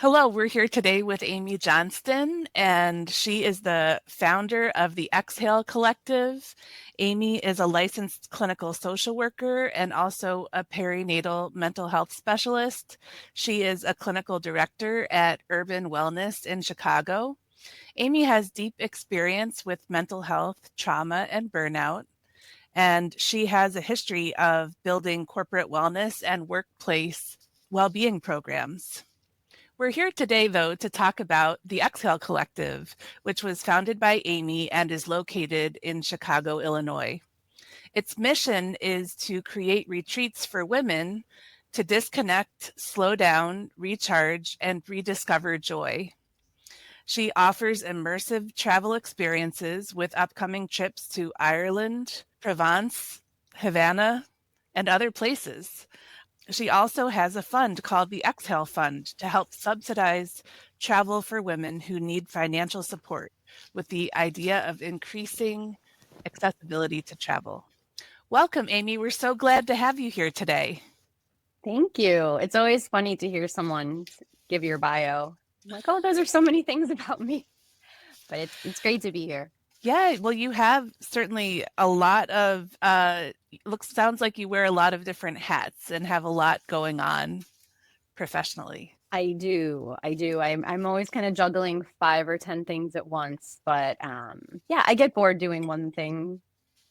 Hello, we're here today with Amy Johnston, and she is the founder of the Exhale Collective. Amy is a licensed clinical social worker and also a perinatal mental health specialist. She is a clinical director at Urban Wellness in Chicago. Amy has deep experience with mental health, trauma, and burnout, and she has a history of building corporate wellness and workplace well-being programs. We're here today, though, to talk about the Exhale Collective, which was founded by Amy and is located in Chicago, Illinois. Its mission is to create retreats for women to disconnect, slow down, recharge, and rediscover joy. She offers immersive travel experiences with upcoming trips to Ireland, Provence, Havana, and other places. She also has a fund called the Exhale Fund to help subsidize travel for women who need financial support, with the idea of increasing accessibility to travel. Welcome, Amy. We're so glad to have you here today. Thank you. It's always funny to hear someone give your bio. I'm like, oh, those are so many things about me. But it's great to be here. Yeah, well, you have certainly a lot of sounds like you wear a lot of different hats and have a lot going on professionally. I do. I do. I'm always kind of juggling 5 or 10 things at once. But yeah, I get bored doing one thing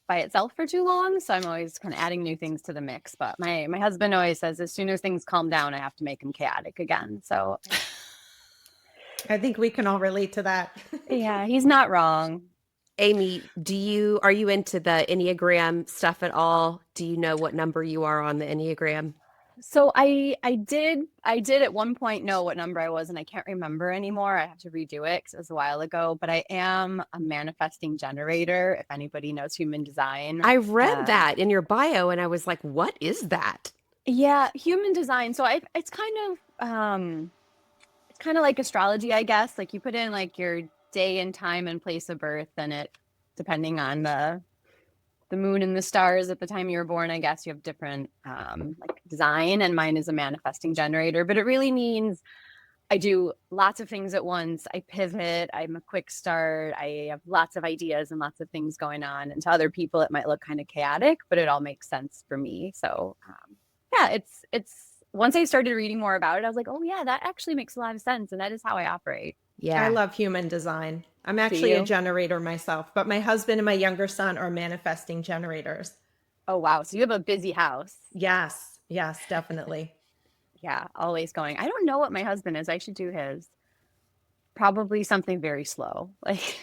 by itself for too long. So I'm always kind of adding new things to the mix. But my husband always says as soon as things calm down, I have to make them chaotic again. So I think we can all relate to that. yeah, he's not wrong. Amy, are you into the Enneagram stuff at all? Do you know what number you are on the Enneagram? So I did at one point know what number I was, and I can't remember anymore. I have to redo it because it was a while ago. But I am a manifesting generator. If anybody knows human design, I read that in your bio and I was like, what is that? yeah, human design. So it's kind of like astrology, I guess. Like you put in like your day and time and place of birth, and it depending on the moon and the stars at the time you were born, I guess you have different like design, and mine is a manifesting generator, but it really means I do lots of things at once. I pivot. I'm a quick start. I have lots of ideas and lots of things going on. And to other people, it might look kind of chaotic, but it all makes sense for me. So yeah, it's once I started reading more about it, I was like, oh yeah, that actually makes a lot of sense. And that is how I operate. Yeah. I love human design. I'm actually a generator myself, but my husband and my younger son are manifesting generators. Oh, wow. So you have a busy house. Yes, definitely. Yeah, always going. I don't know what my husband is. I should do his. Probably something very slow. Like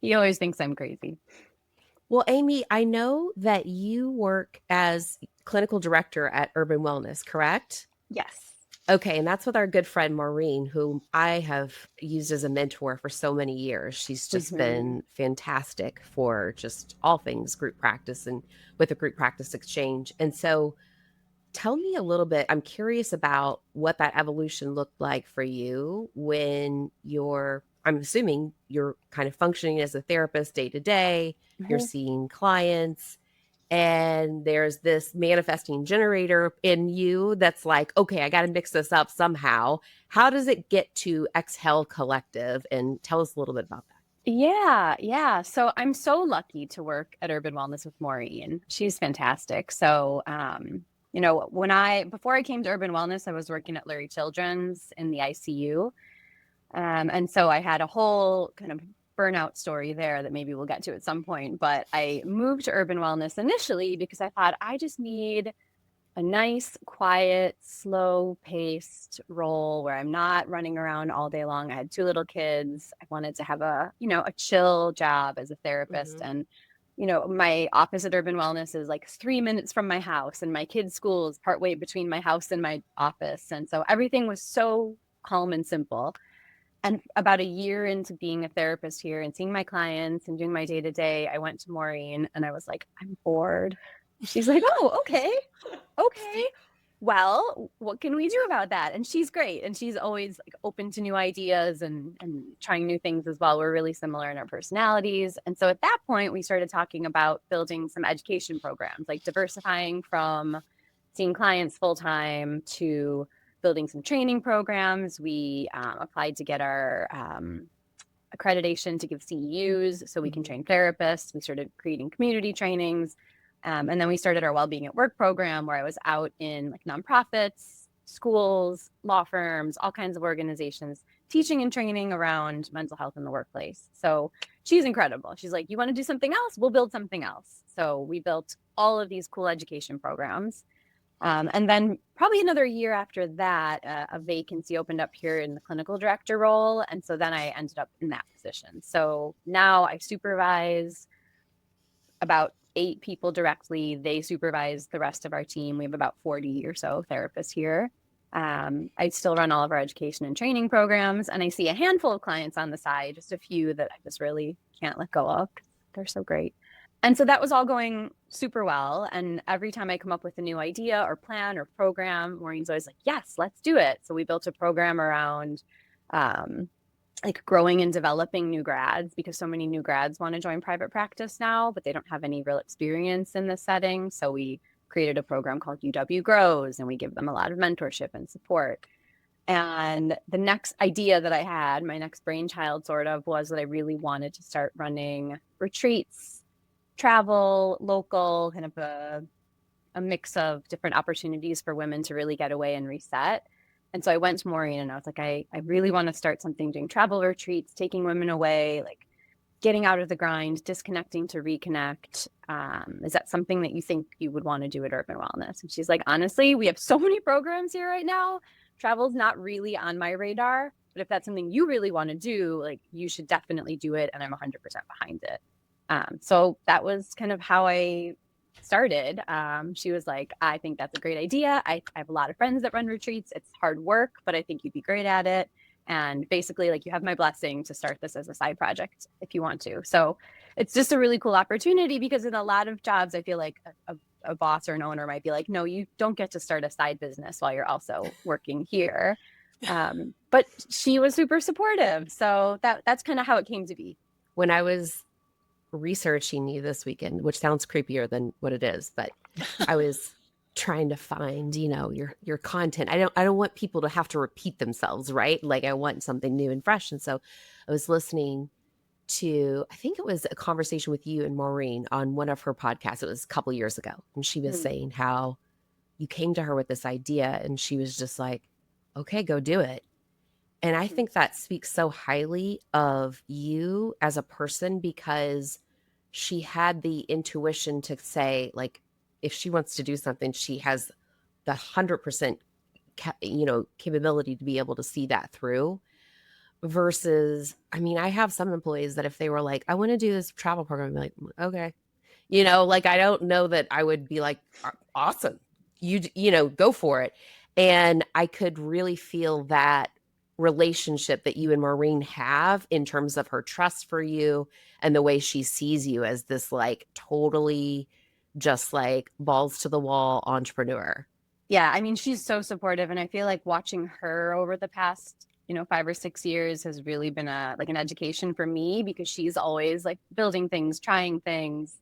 he always thinks I'm crazy. Well, Amy, I know that you work as clinical director at Urban Wellness, correct? Yes. Okay, and that's with our good friend Maureen, who I have used as a mentor for so many years. She's just been fantastic for just all things group practice and with the group practice exchange. And so tell me a little bit, I'm curious about what that evolution looked like for you when I'm assuming you're kind of functioning as a therapist day to day, you're seeing clients, and there's this manifesting generator in you that's like, okay, I got to mix this up somehow. How does it get to Exhale Collective? And tell us a little bit about that. Yeah. So I'm so lucky to work at Urban Wellness with Maureen. She's fantastic. So, before I came to Urban Wellness, I was working at Lurie Children's in the ICU. And so I had a whole kind of burnout story there that maybe we'll get to at some point. But I moved to Urban Wellness initially because I thought I just need a nice, quiet, slow-paced role where I'm not running around all day long. I had 2 little kids. I wanted to have a chill job as a therapist. And, my office at Urban Wellness is like 3 minutes from my house, and my kids' school is partway between my house and my office. And so everything was so calm and simple. And about a year into being a therapist here and seeing my clients and doing my day-to-day, I went to Maureen and I was like, I'm bored. She's like, oh, okay. Well, what can we do about that? And she's great. And she's always like open to new ideas and trying new things as well. We're really similar in our personalities. And so at that point, we started talking about building some education programs, like diversifying from seeing clients full-time to building some training programs. We applied to get our accreditation to give CEUs so we can train therapists. We started creating community trainings. And then we started our Wellbeing at Work program, where I was out in like nonprofits, schools, law firms, all kinds of organizations, teaching and training around mental health in the workplace. So she's incredible. She's like, you want to do something else? We'll build something else. So we built all of these cool education programs. And then probably another year after that, a vacancy opened up here in the clinical director role. And so then I ended up in that position. So now I supervise about 8 people directly. They supervise the rest of our team. We have about 40 or so therapists here. I still run all of our education and training programs, and I see a handful of clients on the side, just a few that I just really can't let go of. They're so great. And so that was all going super well. And every time I come up with a new idea or plan or program, Maureen's always like, yes, let's do it. So we built a program around like growing and developing new grads, because so many new grads want to join private practice now, but they don't have any real experience in this setting. So we created a program called UW Grows, and we give them a lot of mentorship and support. And the next idea that I had, my next brainchild sort of, was that I really wanted to start running retreats, travel, local, kind of a mix of different opportunities for women to really get away and reset. And so I went to Maureen and I was like, I really want to start something, doing travel retreats, taking women away, like getting out of the grind, disconnecting to reconnect. Is that something that you think you would want to do at Urban Wellness? And she's like, honestly, we have so many programs here right now. Travel's not really on my radar, but if that's something you really want to do, like you should definitely do it. And I'm 100% behind it. So that was kind of how I started. She was like, I think that's a great idea. I have a lot of friends that run retreats. It's hard work, but I think you'd be great at it. And basically, like, you have my blessing to start this as a side project if you want to. So it's just a really cool opportunity, because in a lot of jobs, I feel like a boss or an owner might be like, no, you don't get to start a side business while you're also working here. But she was super supportive. So that's kind of how it came to be. When I was researching you this weekend, which sounds creepier than what it is, but I was trying to find, your content. I don't want people to have to repeat themselves, right? Like, I want something new and fresh. And so I was listening to, I think it was a conversation with you and Maureen on one of her podcasts. It was a couple years ago. And she was saying how you came to her with this idea and she was just like, okay, go do it. And I think that speaks so highly of you as a person, because she had the intuition to say, like, if she wants to do something, she has the 100% capability to be able to see that through. Versus, I mean, I have some employees that if they were like, I want to do this travel program, I'd be like, okay, like, I don't know that I would be like, awesome, go for it. And I could really feel that relationship that you and Maureen have in terms of her trust for you and the way she sees you as this, like, totally just like balls to the wall entrepreneur. Yeah, I mean, she's so supportive, and I feel like watching her over the past 5 or 6 years has really been an education for me, because she's always like building things, trying things.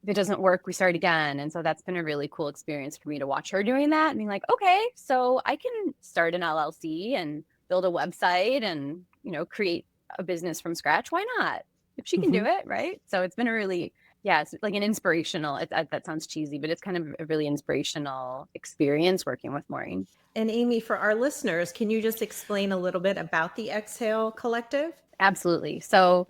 If it doesn't work, we start again. And so that's been a really cool experience for me to watch her doing that and being like, okay, so I can start an LLC and build a website and, create a business from scratch. Why not? If she can do it, right? So it's been a really, it's like an inspirational, that sounds cheesy, but it's kind of a really inspirational experience working with Maureen. And Amy, for our listeners, can you just explain a little bit about the Exhale Collective? Absolutely. So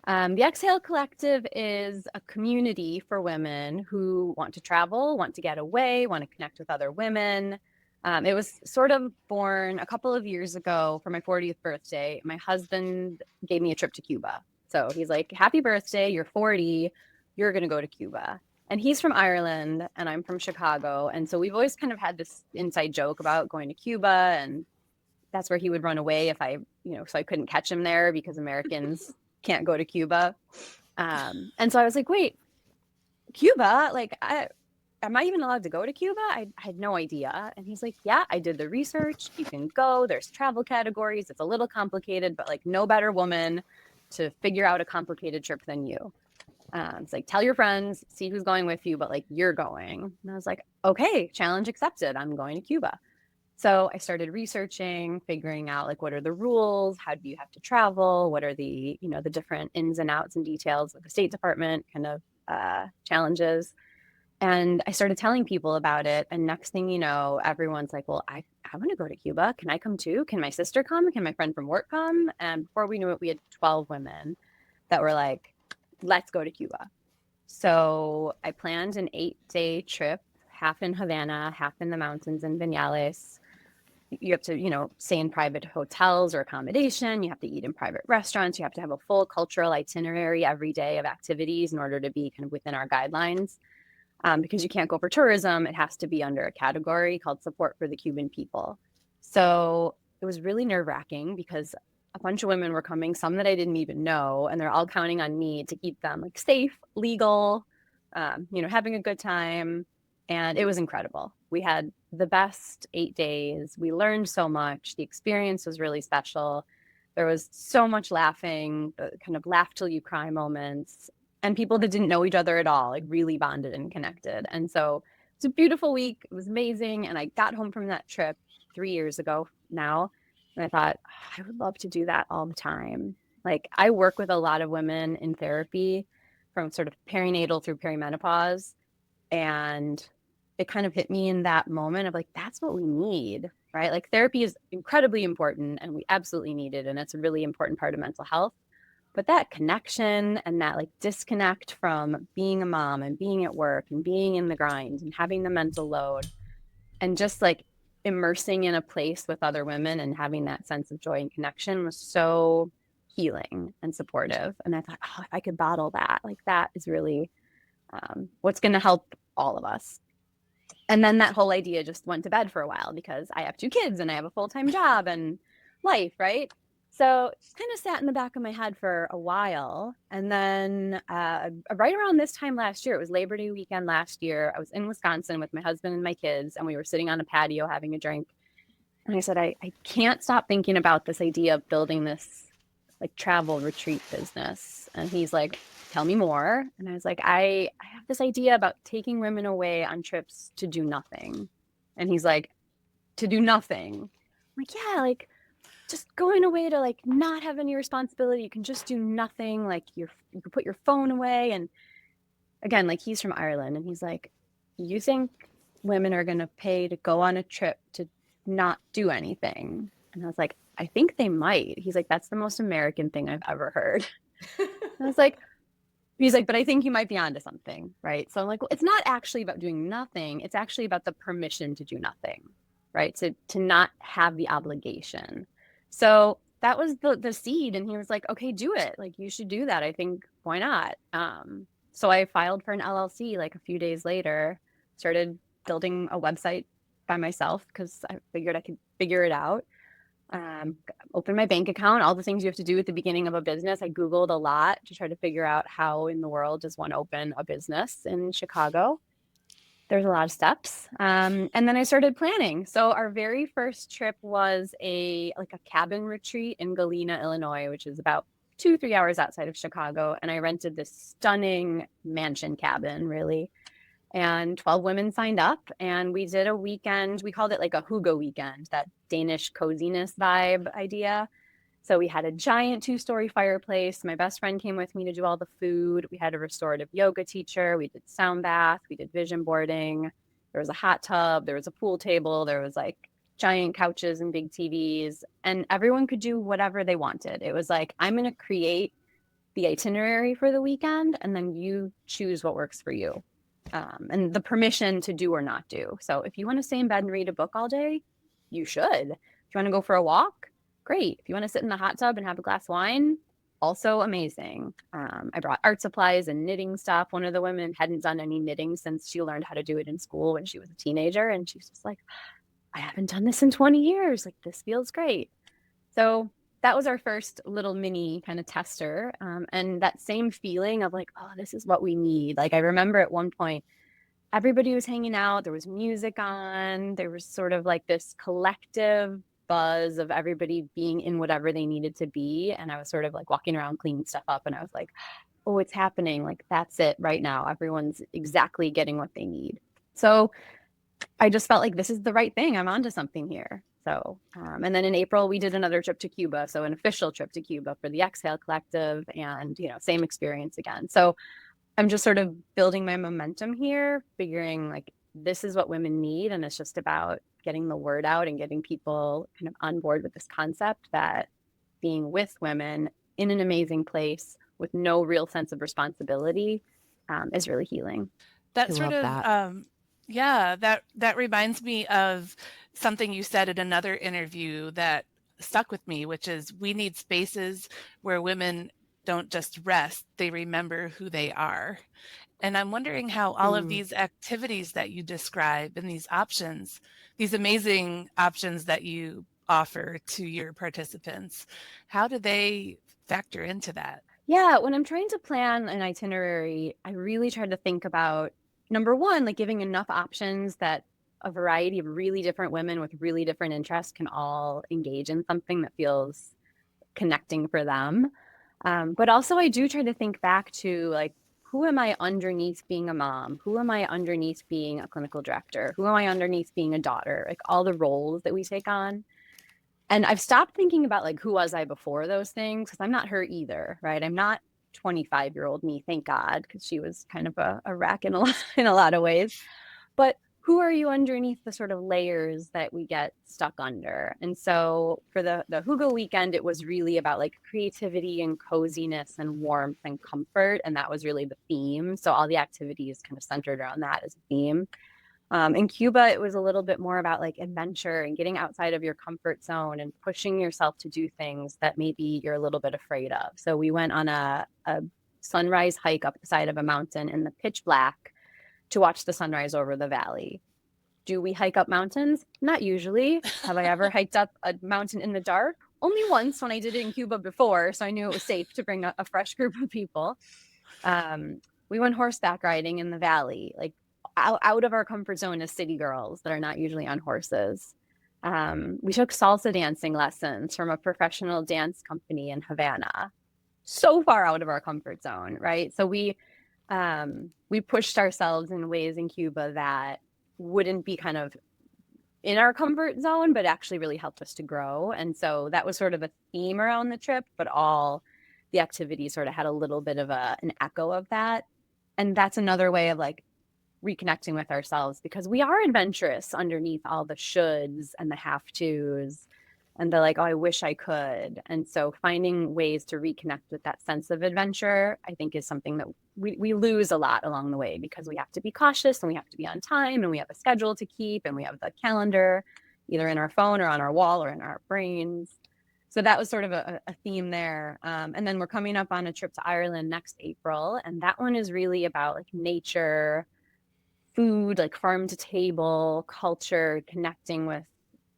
the Exhale Collective is a community for women who want to travel, want to get away, want to connect with other women. It was sort of born a couple of years ago for my 40th birthday. My husband gave me a trip to Cuba. So he's like, happy birthday, you're 40, you're going to go to Cuba. And he's from Ireland and I'm from Chicago. And so we've always kind of had this inside joke about going to Cuba, and that's where he would run away if so I couldn't catch him there because Americans can't go to Cuba. And so I was like, wait, Cuba? Like, am I even allowed to go to Cuba? I had no idea. And he's like, yeah, I did the research. You can go. There's travel categories. It's a little complicated, but like no better woman to figure out a complicated trip than you. It's like, tell your friends, see who's going with you, but like, you're going. And I was like, okay, challenge accepted. I'm going to Cuba. So I started researching, figuring out like what are the rules, how do you have to travel, what are the, you know, the different ins and outs and details of the State Department kind of challenges. And I started telling people about it. And next thing you know, everyone's like, well, I want to go to Cuba. Can I come too? Can my sister come? Can my friend from work come? And before we knew it, we had 12 women that were like, let's go to Cuba. So I planned an 8-day trip, half in Havana, half in the mountains in Vinales. You have to, you know, stay in private hotels or accommodation. You have to eat in private restaurants. You have to have a full cultural itinerary every day of activities in order to be kind of within our guidelines. Because you can't go for tourism, it has to be under a category called support for the Cuban people. So it was really nerve-wracking because a bunch of women were coming, some that I didn't even know, and they're all counting on me to keep them like safe, legal, you know, having a good time. And it was incredible. We had the best 8 days. We learned so much. The experience was really special. There was so much laughing, kind of laugh till you cry moments. And people that didn't know each other at all, like really bonded and connected. And so it's a beautiful week. It was amazing. And I got home from that trip 3 years ago now. And I thought, I would love to do that all the time. Like I work with a lot of women in therapy from sort of perinatal through perimenopause. And it kind of hit me in that moment of like, that's what we need, right? Like therapy is incredibly important and we absolutely need it. And it's a really important part of mental health. But that connection and that like disconnect from being a mom and being at work and being in the grind and having the mental load and just like immersing in a place with other women and having that sense of joy and connection was so healing and supportive. And I thought, oh, if I could bottle that, like that is really what's going to help all of us. And then that whole idea just went to bed for a while because I have 2 kids and I have a full-time job and life, right? So it kind of sat in the back of my head for a while. And then right around this time last year, it was Labor Day weekend last year, I was in Wisconsin with my husband and my kids, and we were sitting on a patio having a drink. And I said, I can't stop thinking about this idea of building this like travel retreat business. And he's like, tell me more. And I was like, I have this idea about taking women away on trips to do nothing. And he's like, to do nothing? I'm like, yeah, like just going away to like not have any responsibility. You can just do nothing. Like you can put your phone away. And again, like he's from Ireland and he's like, you think women are going to pay to go on a trip to not do anything? And I was like, I think they might. He's like, that's the most American thing I've ever heard. I was like, he's like, but I think you might be onto something, right? So I'm like, well, it's not actually about doing nothing. It's actually about the permission to do nothing, right? To not have the obligation. So that was the seed. And he was like, okay, do it. Like, you should do that. I think, why not? So I filed for an LLC like a few days later, started building a website by myself because I figured I could figure it out. Open my bank account, all the things you have to do at the beginning of a business. I Googled a lot to try to figure out how in the world does one open a business in Chicago. There's a lot of steps. And then I started planning. So our very first trip was a cabin retreat in Galena, Illinois, which is about 2-3 hours outside of Chicago. And I rented this stunning mansion cabin, really. And 12 women signed up and we did a weekend. We called it like a hygge weekend, that Danish coziness vibe idea. So we had a giant 2-story fireplace. My best friend came with me to do all the food. We had a restorative yoga teacher. We did sound bath. We did vision boarding. There was a hot tub. There was a pool table. There was like giant couches and big TVs. And everyone could do whatever they wanted. It was like, I'm going to create the itinerary for the weekend and then you choose what works for you. And the permission to do or not do. So if you want to stay in bed and read a book all day, you should. If you want to go for a walk, great. If you want to sit in the hot tub and have a glass of wine, also amazing. I brought art supplies and knitting stuff. One of the women hadn't done any knitting since she learned how to do it in school when she was a teenager. And she's just like, I haven't done this in 20 years. Like, this feels great. So that was our first little mini kind of tester. And that same feeling of like, oh, this is what we need. Like, I remember at one point, everybody was hanging out. There was music on. There was sort of like this collective buzz of everybody being in whatever they needed to be. And I was sort of like walking around cleaning stuff up. And I was like, oh, it's happening. Like, that's it right now. Everyone's exactly getting what they need. So I just felt like this is the right thing. I'm onto something here. So, and then in April, we did another trip to Cuba. So an official trip to Cuba for the Exhale Collective, and, same experience again. So I'm just sort of building my momentum here, figuring like this is what women need. And it's just about getting the word out and getting people kind of on board with this concept that being with women in an amazing place with no real sense of responsibility is really healing. That I sort love of, that. yeah, that reminds me of something you said in another interview that stuck with me, which is we need spaces where women don't just rest, they remember who they are. And I'm wondering how all of these activities that you describe and these options, these amazing options that you offer to your participants, how do they factor into that? Yeah, when I'm trying to plan an itinerary, I really try to think about number one, like giving enough options that a variety of really different women with really different interests can all engage in something that feels connecting for them. But also, I do try to think back to like, who am I underneath being a mom? Who am I underneath being a clinical director? Who am I underneath being a daughter? Like all the roles that we take on. And I've stopped thinking about like, who was I before those things? Because I'm not her either, right? I'm not 25-year-old me, thank God, because she was kind of a wreck in in a lot of ways. But who are you underneath the sort of layers that we get stuck under? And so for the Hugo weekend, it was really about like creativity and coziness and warmth and comfort. And that was really the theme. So all the activities kind of centered around that as a theme. In Cuba, it was a little bit more about like adventure and getting outside of your comfort zone and pushing yourself to do things that maybe you're a little bit afraid of. So we went on a sunrise hike up the side of a mountain in the pitch black to watch the sunrise over the valley. Do we hike up mountains? Not usually. Have I ever hiked up a mountain in the dark? Only once when I did it in Cuba before, so I knew it was safe to bring a fresh group of people. We went horseback riding in the valley, like out of our comfort zone as city girls that are not usually on horses. We took salsa dancing lessons from a professional dance company in Havana. So far out of our comfort zone, right? So we pushed ourselves in ways in Cuba that wouldn't be kind of in our comfort zone, but actually really helped us to grow. And so that was sort of a theme around the trip, but all the activities sort of had a little bit of an echo of that. And that's another way of like reconnecting with ourselves, because we are adventurous underneath all the shoulds and the have tos and the like, oh, I wish I could. And so finding ways to reconnect with that sense of adventure, I think, is something that we lose a lot along the way, because we have to be cautious and we have to be on time and we have a schedule to keep and we have the calendar either in our phone or on our wall or in our brains. So that was sort of a theme there. And then we're coming up on a trip to Ireland next April. And that one is really about like nature, food, like farm to table culture, connecting with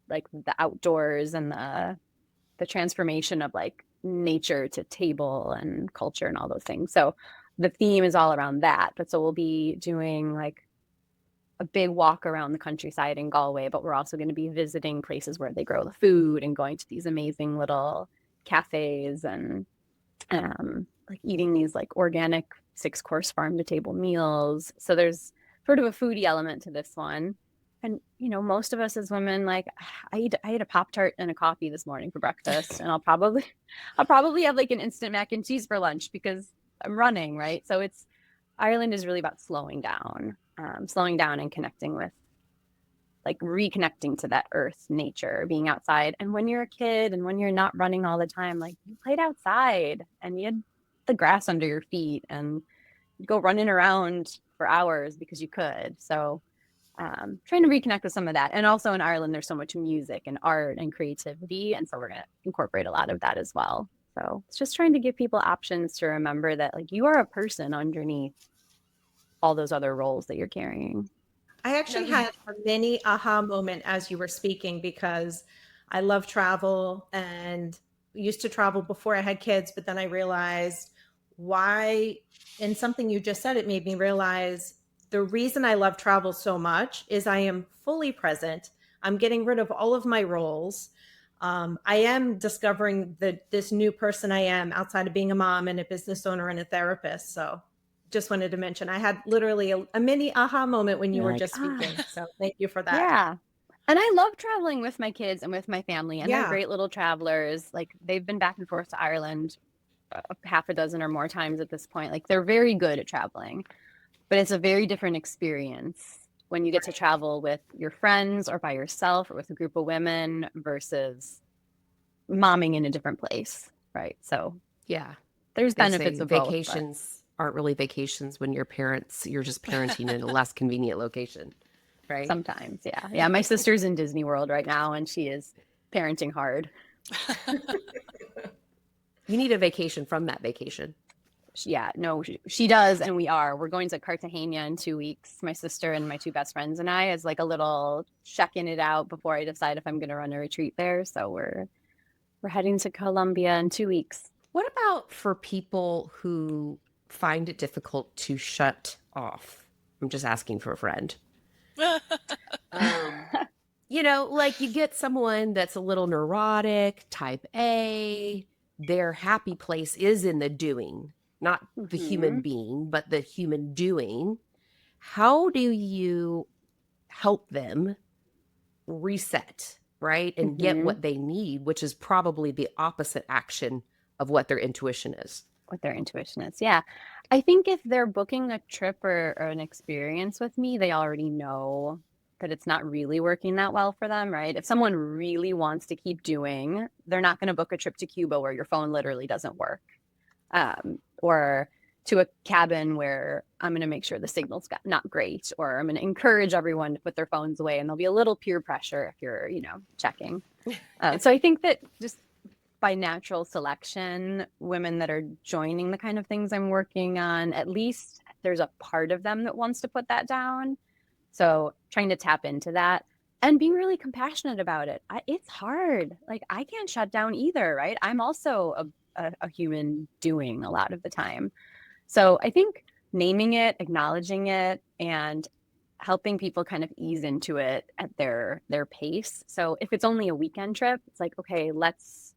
like the outdoors and the transformation of like nature to table and culture and all those things. So the theme is all around that. But so we'll be doing like a big walk around the countryside in Galway, but we're also going to be visiting places where they grow the food and going to these amazing little cafes and like eating these like organic 6-course farm to table meals. So there's sort of a foodie element to this one. And, most of us as women, like I ate a Pop-Tart and a coffee this morning for breakfast, and I'll probably have like an instant mac and cheese for lunch because I'm running, right? So Ireland is really about slowing down and connecting with, like reconnecting to that earth, nature, being outside. And when you're a kid and when you're not running all the time, like you played outside and you had the grass under your feet and you'd go running around for hours because you could. So trying to reconnect with some of that. And also in Ireland, there's so much music and art and creativity. And so we're going to incorporate a lot of that as well. So it's just trying to give people options to remember that like you are a person underneath all those other roles that you're carrying. I actually had a mini aha moment as you were speaking, because I love travel and used to travel before I had kids, but then I realized why, and something you just said, it made me realize the reason I love travel so much is I am fully present. I'm getting rid of all of my roles. I am discovering this new person I am outside of being a mom and a business owner and a therapist. So just wanted to mention. I had literally a mini aha moment when you You're were like, just speaking. So thank you for that. yeah. And I love traveling with my kids and with my family, and they're Yeah. great little travelers. Like, they've been back and forth to Ireland half a dozen or more times at this point. Like, they're very good at traveling, but it's a very different experience when you get to travel with your friends or by yourself or with a group of women versus momming in a different place, right? So Yeah. there's They benefits say of both. vacations aren't really vacations when you're just parenting in a less convenient location, right? Sometimes, yeah. Yeah, my sister's in Disney World right now, and she is parenting hard. You need a vacation from that vacation. Yeah, no, she does, and we are. We're going to Cartagena in 2 weeks. My sister and my two best friends and I, as like a little checking it out before I decide if I'm going to run a retreat there. So we're heading to Colombia in 2 weeks. What about for people who find it difficult to shut off? I'm just asking for a friend. You know, like you get someone that's a little neurotic, type A, their happy place is in the doing, not the human being, but the human doing. How do you help them reset, right? And get what they need, which is probably the opposite action of what their intuition is. What their intuition is. Yeah. I think if they're booking a trip or an experience with me, they already know that it's not really working that well for them, right? If someone really wants to keep doing, they're not going to book a trip to Cuba where your phone literally doesn't work, or to a cabin where I'm going to make sure the signal's not great, or I'm going to encourage everyone to put their phones away, and there'll be a little peer pressure if you're, checking. So I think that just by natural selection, women that are joining the kind of things I'm working on, at least there's a part of them that wants to put that down. So trying to tap into that and being really compassionate about it. It's hard. Like, I can't shut down either, right? I'm also a human doing a lot of the time. So I think naming it, acknowledging it, and helping people kind of ease into it at their pace. So if it's only a weekend trip, it's like, okay, let's,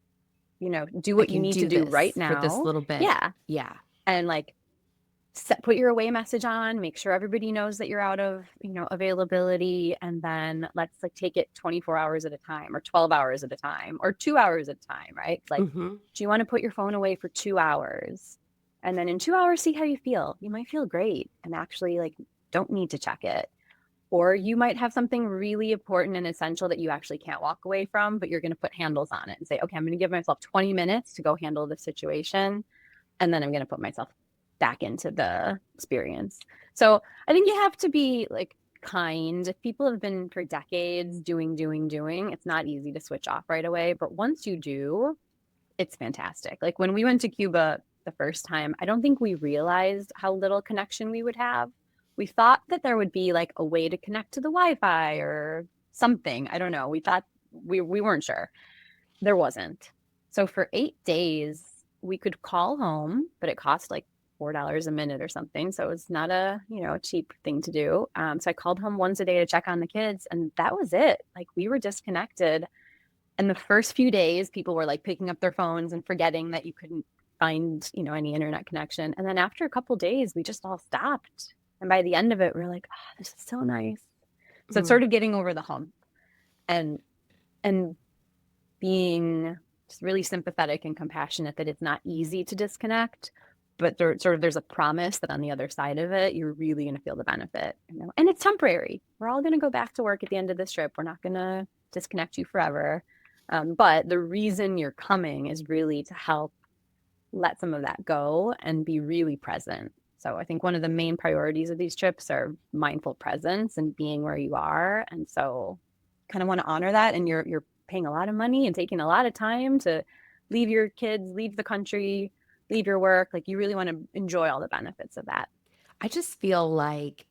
do what you need to do right now for this little bit. Yeah. And like, put your away message on, make sure everybody knows that you're out of, availability. And then let's like take it 24 hours at a time, or 12 hours at a time, or 2 hours at a time, right? It's like, do you want to put your phone away for 2 hours? And then in 2 hours, see how you feel. You might feel great and actually like don't need to check it. Or you might have something really important and essential that you actually can't walk away from, but you're going to put handles on it and say, okay, I'm going to give myself 20 minutes to go handle the situation. And then I'm going to put myself back into the experience. So I think you have to be like kind. If people have been for decades doing, it's not easy to switch off right away. But once you do, it's fantastic. Like when we went to Cuba the first time, I don't think we realized how little connection we would have. We thought that there would be like a way to connect to the Wi-Fi or something. I don't know. We thought we weren't sure. There wasn't. So for 8 days, we could call home, but it cost like $4 a minute or something. So it's not a cheap thing to do. So I called home once a day to check on the kids, and that was it. Like we were disconnected. And the first few days, people were like picking up their phones and forgetting that you couldn't find any internet connection. And then after a couple days, we just all stopped. And by the end of it, we're like, oh, this is so nice. So it's sort of getting over the hump and being just really sympathetic and compassionate that it's not easy to disconnect, but there's a promise that on the other side of it, you're really going to feel the benefit, and it's temporary. We're all going to go back to work at the end of this trip. We're not going to disconnect you forever. But the reason you're coming is really to help let some of that go and be really present. So I think one of the main priorities of these trips are mindful presence and being where you are. And so kind of want to honor that. And you're paying a lot of money and taking a lot of time to leave your kids, leave the country, leave your work. Like you really want to enjoy all the benefits of that. I just feel like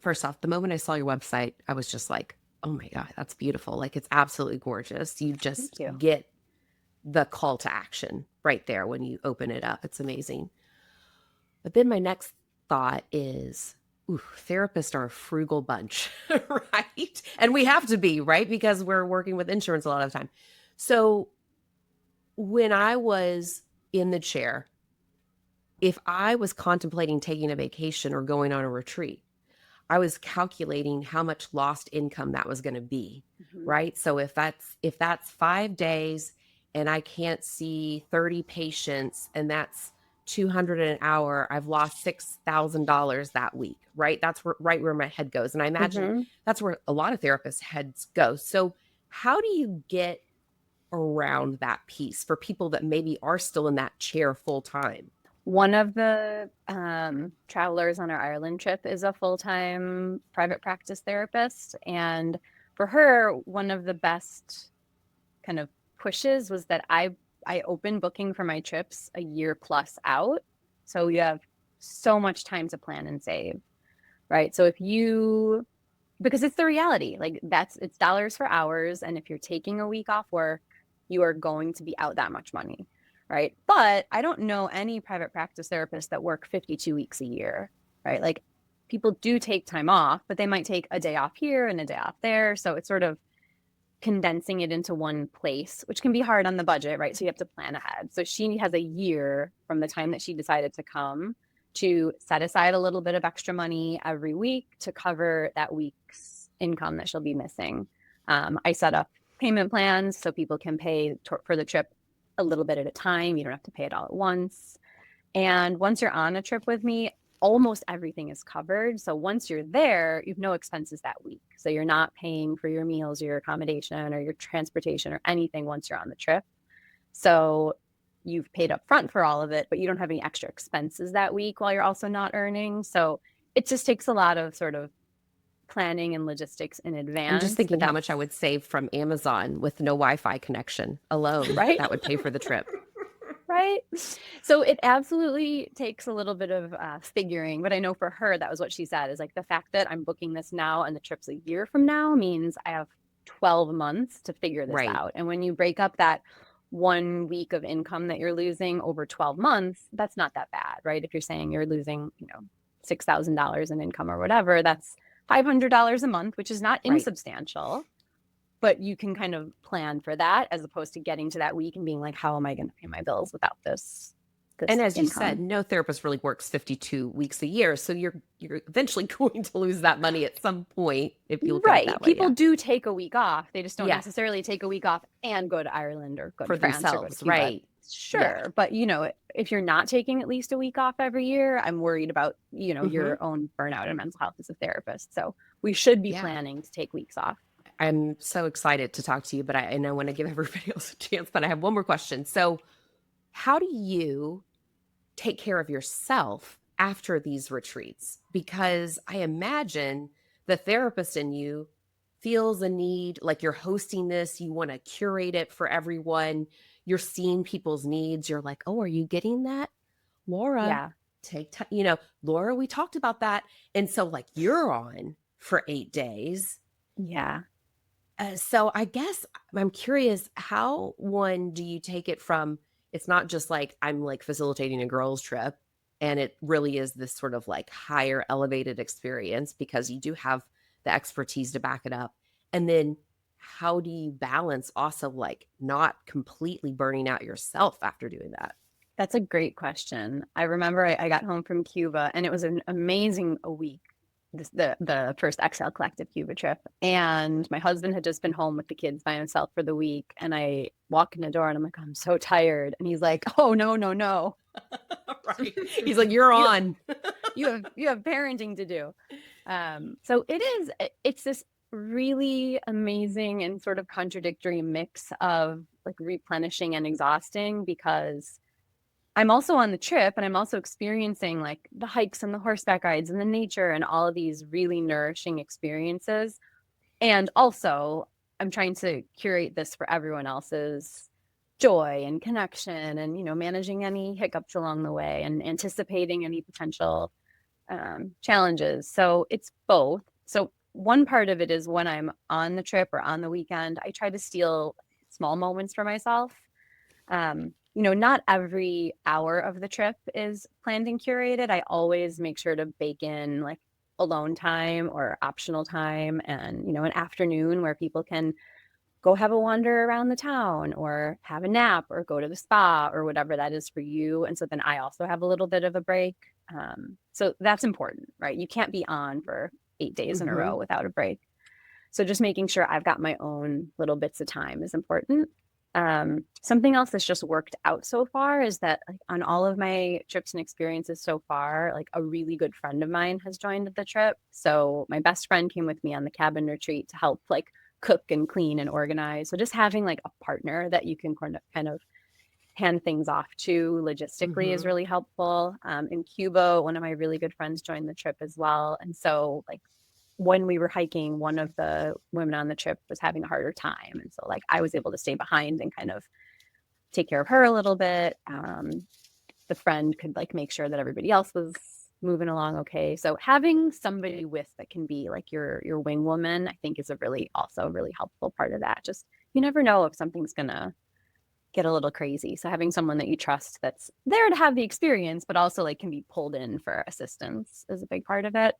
first off, the moment I saw your website, I was just like, oh my God, that's beautiful. Like it's absolutely gorgeous. You just get the call to action right there when you open it up. It's amazing. But then my next thought is, therapists are a frugal bunch, right? And we have to be, right? Because we're working with insurance a lot of the time. So when I was in the chair, if I was contemplating taking a vacation or going on a retreat, I was calculating how much lost income that was going to be, right? So if that's 5 days and I can't see 30 patients and that's 200 an hour, I've lost $6,000 that week, right? That's right where my head goes. And I imagine that's where a lot of therapists' heads go. So how do you get around that piece for people that maybe are still in that chair full time? One of the travelers on our Ireland trip is a full-time private practice therapist. And for her, one of the best kind of pushes was that I open booking for my trips a year plus out. So you have so much time to plan and save, right? So because it's the reality, like it's dollars for hours. And if you're taking a week off work, you are going to be out that much money. Right. But I don't know any private practice therapists that work 52 weeks a year, right? Like people do take time off, but they might take a day off here and a day off there. So it's sort of condensing it into one place, which can be hard on the budget, right? So you have to plan ahead. So she has a year from the time that she decided to come to set aside a little bit of extra money every week to cover that week's income that she'll be missing. I set up payment plans so people can pay for the trip a little bit at a time. You don't have to pay it all at once. And once you're on a trip with me, almost everything is covered. So once you're there, you have no expenses that week. So you're not paying for your meals or your accommodation or your transportation or anything once you're on the trip. So you've paid up front for all of it, but you don't have any extra expenses that week while you're also not earning. So it just takes a lot of sort of planning and logistics in advance. I'm just thinking how much I would save from Amazon with no Wi-Fi connection alone. Right? That would pay for the trip. Right. So it absolutely takes a little bit of figuring, but I know for her, that was what she said, is like the fact that I'm booking this now and the trip's a year from now means I have 12 months to figure this out. And when you break up that 1 week of income that you're losing over 12 months, that's not that bad, right? If you're saying you're losing, $6,000 in income or whatever, that's $500 a month, which is not insubstantial, but you can kind of plan for that as opposed to getting to that week and being like, how am I going to pay my bills without this and as income? you said, no therapist really works 52 weeks a year. So you're eventually going to lose that money at some point if you look at it that way. People do take a week off. They just don't necessarily take a week off and go to Ireland or go to France themselves, or go to Cuba. Right? Sure. But, if you're not taking at least a week off every year, I'm worried about, your own burnout and mental health as a therapist. So we should be planning to take weeks off. I'm so excited to talk to you, but I want to give everybody else a chance, but I have one more question. So how do you take care of yourself after these retreats? Because I imagine the therapist in you feels a need, like you're hosting this, you want to curate it for everyone. You're seeing people's needs. You're like, oh, are you getting that? Laura, take time. Laura, we talked about that. And so like you're on for 8 days. Yeah. So I guess I'm curious, how do you take it from, it's not just like I'm like facilitating a girls trip and it really is this sort of like higher elevated experience because you do have the expertise to back it up. And then how do you balance also like not completely burning out yourself after doing that? That's a great question. I remember I got home from Cuba and it was an amazing week. The first Exhale Collective Cuba trip. And my husband had just been home with the kids by himself for the week. And I walk in the door and I'm like, I'm so tired. And he's like, oh, no. Right. He's like, you're on. You have parenting to do. So it's this really amazing and sort of contradictory mix of like replenishing and exhausting because I'm also on the trip and I'm also experiencing like the hikes and the horseback rides and the nature and all of these really nourishing experiences. And also I'm trying to curate this for everyone else's joy and connection and, managing any hiccups along the way and anticipating any potential challenges. So it's both. So one part of it is when I'm on the trip or on the weekend, I try to steal small moments for myself. Not every hour of the trip is planned and curated. I always make sure to bake in like alone time or optional time and, an afternoon where people can go have a wander around the town or have a nap or go to the spa or whatever that is for you. And so then I also have a little bit of a break. So that's important, right? You can't be on for 8 days in a row without a break. So just making sure I've got my own little bits of time is important. Something else that's just worked out so far is that, like, on all of my trips and experiences so far, like, a really good friend of mine has joined the trip. So my best friend came with me on the cabin retreat to help like cook and clean and organize. So just having like a partner that you can kind of hand things off to logistically is really helpful. In Cuba, one of my really good friends joined the trip as well. And so like when we were hiking, one of the women on the trip was having a harder time. And so like I was able to stay behind and kind of take care of her a little bit. The friend could like make sure that everybody else was moving along okay. So having somebody with that can be like your wing woman, I think is a really helpful part of that. Just you never know if something's gonna get a little crazy. So having someone that you trust that's there to have the experience, but also like can be pulled in for assistance is a big part of it.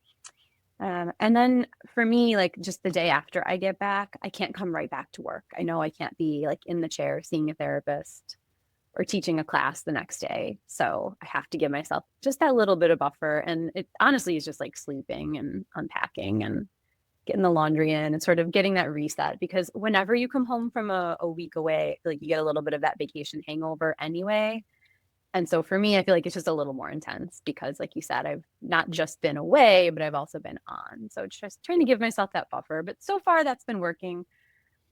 And then for me, like just the day after I get back, I can't come right back to work. I know I can't be like in the chair seeing a therapist or teaching a class the next day. So I have to give myself just that little bit of buffer. And it honestly is just like sleeping and unpacking and getting the laundry in and sort of getting that reset. Because whenever you come home from a week away, I feel like you get a little bit of that vacation hangover anyway. And so for me, I feel like it's just a little more intense because, like you said, I've not just been away, but I've also been on. So just trying to give myself that buffer. But so far, that's been working.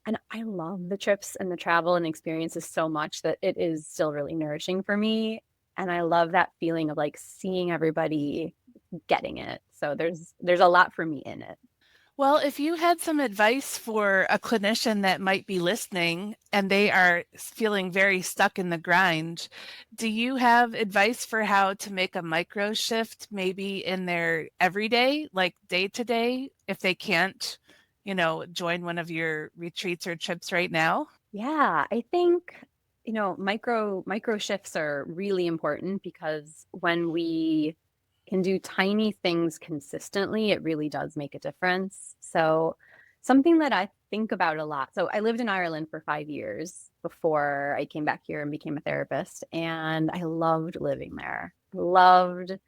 And I love the trips and the travel and experiences so much that it is still really nourishing for me. And I love that feeling of like seeing everybody getting it. So there's a lot for me in it. Well, if you had some advice for a clinician that might be listening and they are feeling very stuck in the grind, do you have advice for how to make a micro shift maybe in their everyday, like day to day, if they can't, join one of your retreats or trips right now? Yeah, I think, micro shifts are really important because when we can do tiny things consistently, it really does make a difference. So something that I think about a lot. So I lived in Ireland for 5 years before I came back here and became a therapist, and I loved living there. Loved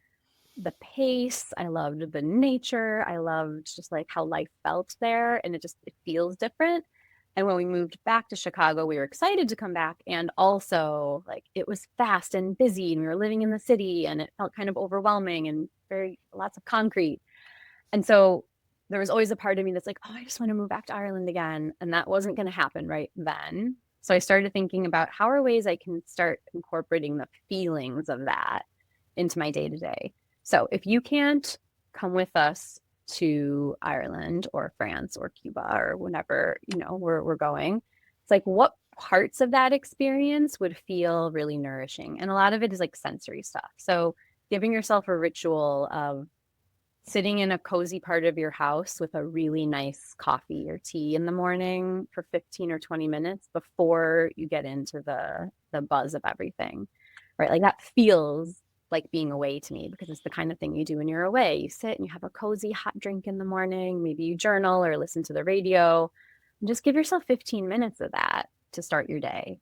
the pace. I loved the nature. I loved just like how life felt there, and it feels different. And when we moved back to Chicago, we were excited to come back. And also, like, it was fast and busy, and we were living in the city, and it felt kind of overwhelming and lots of concrete. And so there was always a part of me that's like, oh, I just want to move back to Ireland again. And that wasn't going to happen right then. So I started thinking about how are ways I can start incorporating the feelings of that into my day to day. So if you can't come with us to Ireland or France or Cuba or whenever, we're going, it's like, what parts of that experience would feel really nourishing? And a lot of it is like sensory stuff. So giving yourself a ritual of sitting in a cozy part of your house with a really nice coffee or tea in the morning for 15 or 20 minutes before you get into the buzz of everything, right? Like that feels like being away to me because it's the kind of thing you do when you're away. You sit and you have a cozy hot drink in the morning, maybe you journal or listen to the radio, and just give yourself 15 minutes of that to start your day.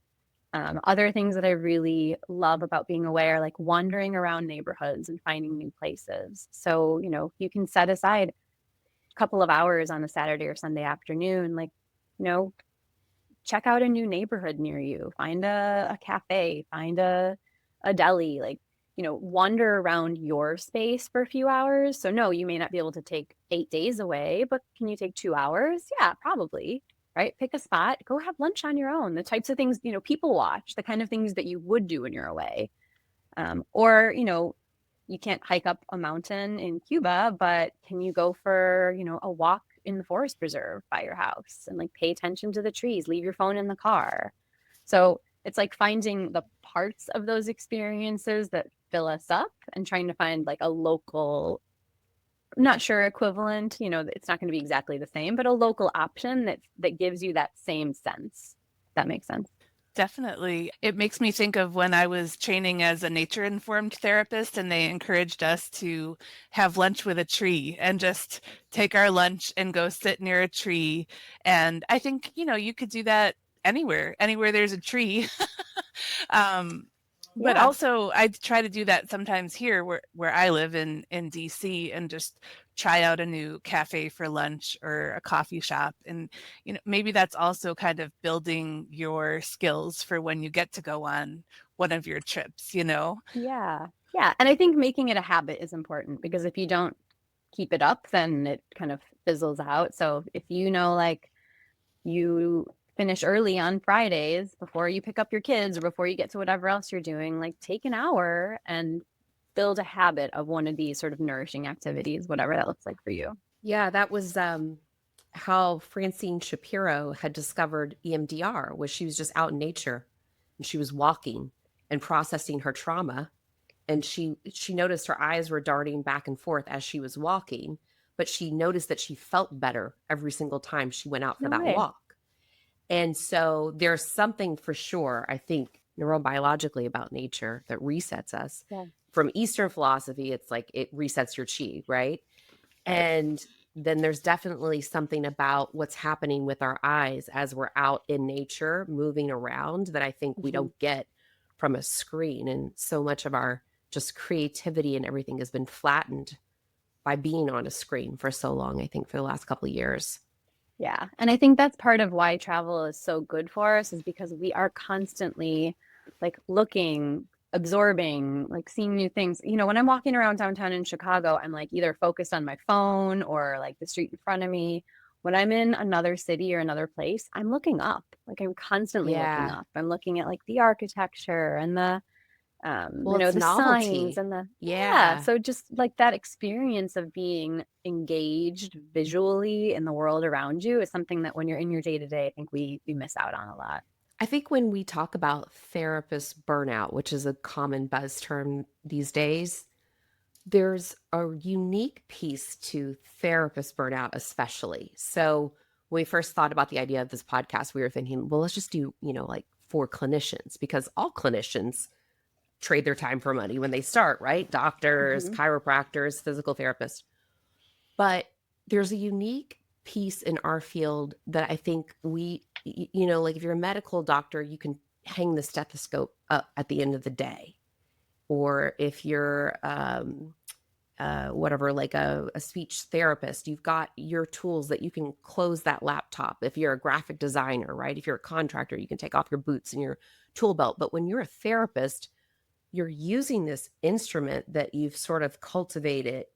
Other things that I really love about being away are like wandering around neighborhoods and finding new places. So, you can set aside a couple of hours on a Saturday or Sunday afternoon, like, check out a new neighborhood near you, find a cafe, find a deli, like, wander around your space for a few hours. So no, you may not be able to take 8 days away, but can you take 2 hours? Yeah, probably. Right? Pick a spot, go have lunch on your own. The types of things, people watch, the kind of things that you would do when you're away. Or, you can't hike up a mountain in Cuba, but can you go for, a walk in the forest preserve by your house and like pay attention to the trees, leave your phone in the car. So it's like finding the parts of those experiences that fill us up and trying to find like a local, not sure equivalent, it's not going to be exactly the same, but a local option that gives you that same sense. That makes sense. definitely. It makes me think of when I was training as a nature-informed therapist, and they encouraged us to have lunch with a tree and just take our lunch and go sit near a tree. And I think, you could do that anywhere there's a tree. But Yeah. also I try to do that sometimes here where I live in DC, and just try out a new cafe for lunch or a coffee shop. And maybe that's also kind of building your skills for when you get to go on one of your trips. Yeah. Yeah. And I think making it a habit is important, because if you don't keep it up, then it kind of fizzles out. So if like you finish early on Fridays before you pick up your kids or before you get to whatever else you're doing, like take an hour and build a habit of one of these sort of nourishing activities, whatever that looks like for you. Yeah, that was how Francine Shapiro had discovered EMDR. Was she was just out in nature, and she was walking and processing her trauma, and she noticed her eyes were darting back and forth as she was walking, but she noticed that she felt better every single time she went out for No that way. walk. And so there's something for sure, I think, neurobiologically about nature that resets us. Yeah. From Eastern philosophy, it's like it resets your chi, right? And then there's definitely something about what's happening with our eyes as we're out in nature, moving around, that I think we don't get from a screen. And so much of our just creativity and everything has been flattened by being on a screen for so long, I think, for the last couple of years. Yeah. And I think that's part of why travel is so good for us, is because we are constantly like looking, absorbing, like seeing new things. When I'm walking around downtown in Chicago, I'm like either focused on my phone or like the street in front of me. When I'm in another city or another place, I'm looking up. Like I'm constantly looking up. I'm looking at like the architecture and the it's the novelty. signs and the Yeah. so just like that experience of being engaged visually in the world around you is something that when you're in your day-to-day, I think we miss out on a lot. I think when we talk about therapist burnout, which is a common buzz term these days, there's a unique piece to therapist burnout, especially. So when we first thought about the idea of this podcast, we were thinking, well, let's just do, like for clinicians, because all clinicians trade their time for money when they start, right? Doctors, chiropractors, physical therapists. But there's a unique piece in our field that I think we, like if you're a medical doctor, you can hang the stethoscope up at the end of the day. Or if you're whatever, like a speech therapist, you've got your tools that you can close that laptop. If you're a graphic designer, right? If you're a contractor, you can take off your boots and your tool belt. But when you're a therapist, you're using this instrument that you've sort of cultivated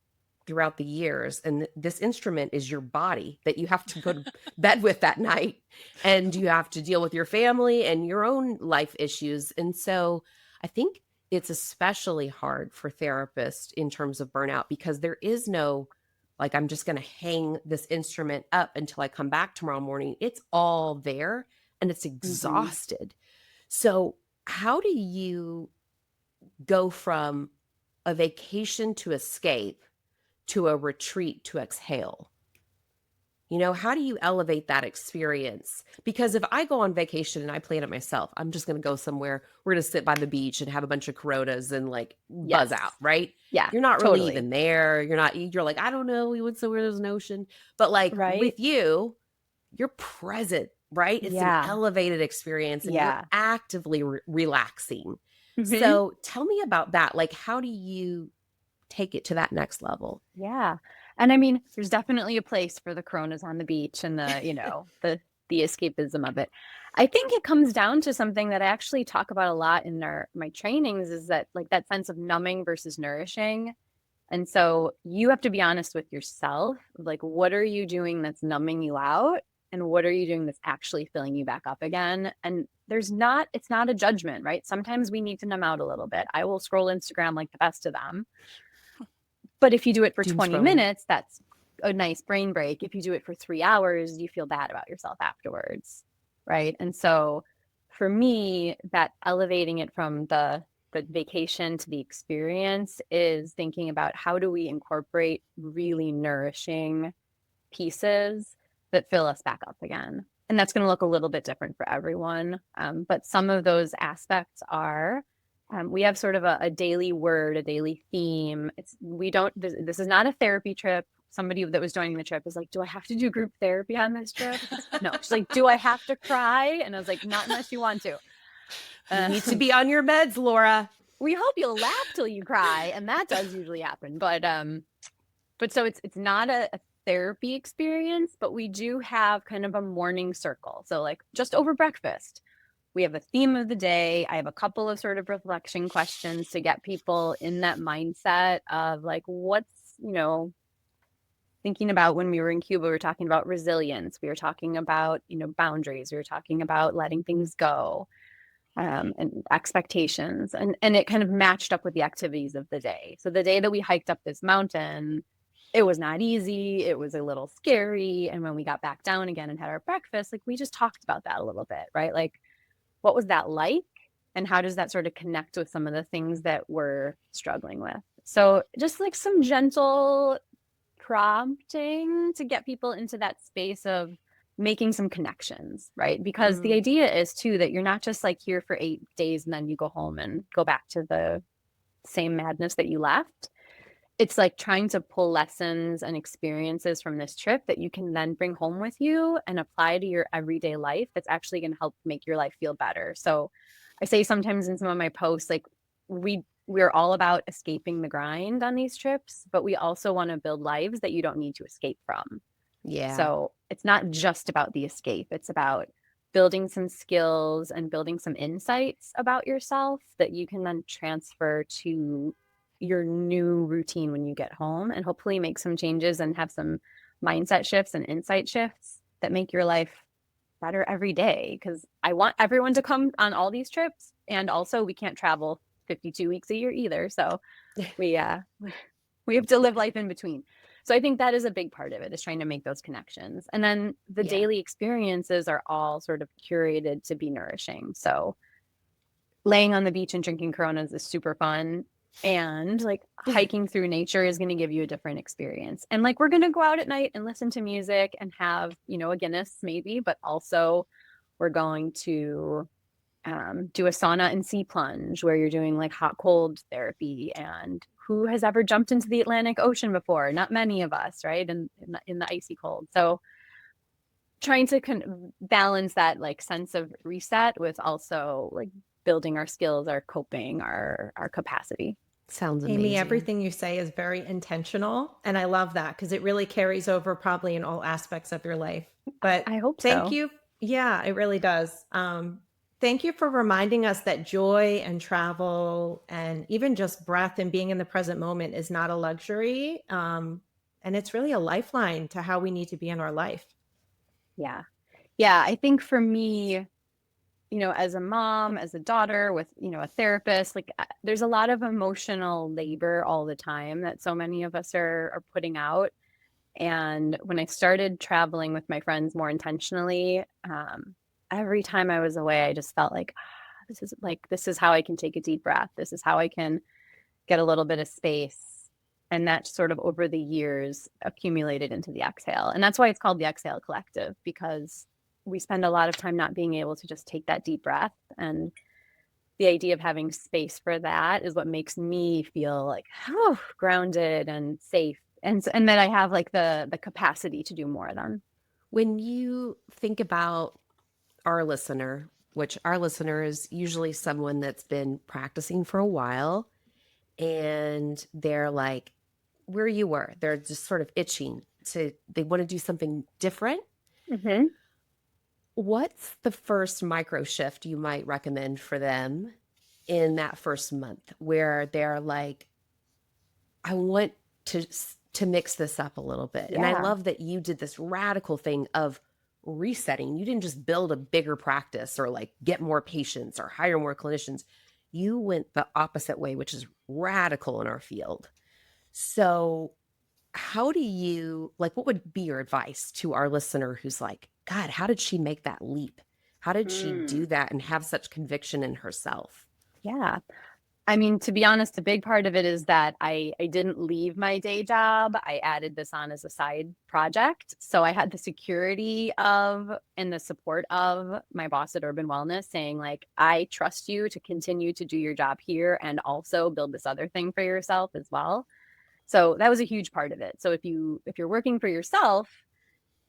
throughout the years. And this instrument is your body that you have to go to bed with that night. And you have to deal with your family and your own life issues. And so I think it's especially hard for therapists in terms of burnout, because there is no, like, I'm just going to hang this instrument up until I come back tomorrow morning. It's all there and it's exhausted. So how do you go from a vacation to escape to a retreat to exhale? How do you elevate that experience? Because if I go on vacation and I plan it myself, I'm just going to go somewhere. We're going to sit by the beach and have a bunch of Coronas and like buzz out, right? Yeah. You're not really even there. You're like, I don't know. We went somewhere there's an ocean. But like with you, you're present, right? It's an elevated experience and you're actively relaxing. So tell me about that. Like, how do you take it to that next level? Yeah. And I mean, there's definitely a place for the Coronas on the beach and the, the escapism of it. I think it comes down to something that I actually talk about a lot in my trainings, is that like that sense of numbing versus nourishing. And so you have to be honest with yourself. Like, what are you doing that's numbing you out? And what are you doing that's actually filling you back up again? And it's not a judgment, right? Sometimes we need to numb out a little bit. I will scroll Instagram like the best of them. But if you do it for 20 minutes, that's a nice brain break. If you do it for 3 hours, you feel bad about yourself afterwards, right? And so for me, that elevating it from the vacation to the experience is thinking about how do we incorporate really nourishing pieces that fill us back up again. And that's going to look a little bit different for everyone. But some of those aspects are, we have sort of a daily word, a daily theme. This is not a therapy trip. Somebody that was joining the trip is like, do I have to do group therapy on this trip? No. She's like, do I have to cry? And I was like, not unless you want to. You need to be on your meds, Laura. We hope you'll laugh till you cry. And that does usually happen. But so it's not a therapy experience, but we do have kind of a morning circle. So like just over breakfast, we have a theme of the day. I have a couple of sort of reflection questions to get people in that mindset of like, what's, thinking about when we were in Cuba, we were talking about resilience. We were talking about, boundaries. We were talking about letting things go, and expectations. And it kind of matched up with the activities of the day. So the day that we hiked up this mountain, it was not easy. It was a little scary. And when we got back down again and had our breakfast, like we just talked about that a little bit, right? Like, what was that like? And how does that sort of connect with some of the things that we're struggling with? So just like some gentle prompting to get people into that space of making some connections, right? Because the idea is too that you're not just like here for 8 days and then you go home and go back to the same madness that you left. It's like trying to pull lessons and experiences from this trip that you can then bring home with you and apply to your everyday life. That's actually going to help make your life feel better. So I say sometimes in some of my posts, like we're all about escaping the grind on these trips, but we also want to build lives that you don't need to escape from. Yeah. So it's not just about the escape. It's about building some skills and building some insights about yourself that you can then transfer to your new routine when you get home, and hopefully make some changes and have some mindset shifts and insight shifts that make your life better every day. Because I want everyone to come on all these trips, and also we can't travel 52 weeks a year either. So we have to live life in between. So I think that is a big part of it, is trying to make those connections. And then the daily experiences are all sort of curated to be nourishing. So laying on the beach and drinking Coronas is super fun. And like hiking through nature is going to give you a different experience. And like, we're going to go out at night and listen to music and have, a Guinness maybe, but also we're going to do a sauna and sea plunge where you're doing like hot cold therapy. And who has ever jumped into the Atlantic Ocean before? Not many of us, right? And in the icy cold. So trying to balance that like sense of reset with also like building our skills, our coping, our capacity. Sounds amazing. Amy, everything you say is very intentional. And I love that because it really carries over probably in all aspects of your life. But I hope thank so. you. Yeah, it really does. Thank you for reminding us that joy and travel and even just breath and being in the present moment is not a luxury. And it's really a lifeline to how we need to be in our life. Yeah. Yeah. I think for me, as a mom, as a daughter with, a therapist, like there's a lot of emotional labor all the time that so many of us are putting out. And when I started traveling with my friends more intentionally, every time I was away, I just felt like, this is how I can take a deep breath. This is how I can get a little bit of space. And that sort of over the years accumulated into the exhale. And that's why it's called the Exhale Collective, because we spend a lot of time not being able to just take that deep breath. And the idea of having space for that is what makes me feel like grounded and safe. And that I have like the capacity to do more then. When you think about our listener, which our listener is usually someone that's been practicing for a while, and they're like where you were, they're just sort of itching they want to do something different. Mm-hmm. What's the first micro shift you might recommend for them in that first month where they're like, I want to mix this up a little bit? Yeah. And I love that you did this radical thing of resetting. You didn't just build a bigger practice or like get more patients or hire more clinicians. You went the opposite way, which is radical in our field. So how do you, like, what would be your advice to our listener who's like, God, how did she make that leap? How did she do that and have such conviction in herself? Yeah. I mean, to be honest, a big part of it is that I didn't leave my day job. I added this on as a side project. So I had the security of and the support of my boss at Urban Wellness saying, like, I trust you to continue to do your job here and also build this other thing for yourself as well. So that was a huge part of it. So if you're working for yourself,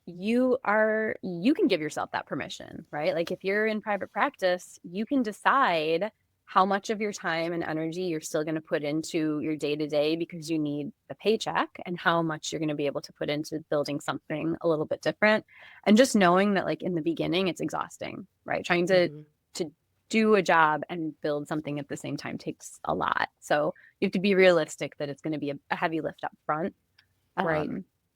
you can give yourself that permission, right? Like if you're in private practice, you can decide how much of your time and energy you're still going to put into your day-to-day because you need the paycheck, and how much you're going to be able to put into building something a little bit different. And just knowing that, like, in the beginning it's exhausting, right? Trying to do a job and build something at the same time takes a lot. So you have to be realistic that it's going to be a heavy lift up front. Right.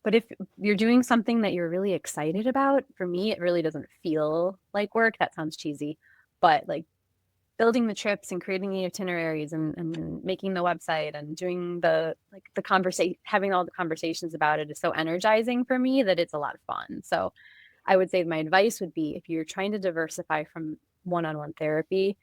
But if you're doing something that you're really excited about, for me, it really doesn't feel like work. That sounds cheesy, but like building the trips and creating the itineraries and making the website and doing the conversation, having all the conversations about it is so energizing for me that it's a lot of fun. So I would say my advice would be, if you're trying to diversify from one-on-one therapy,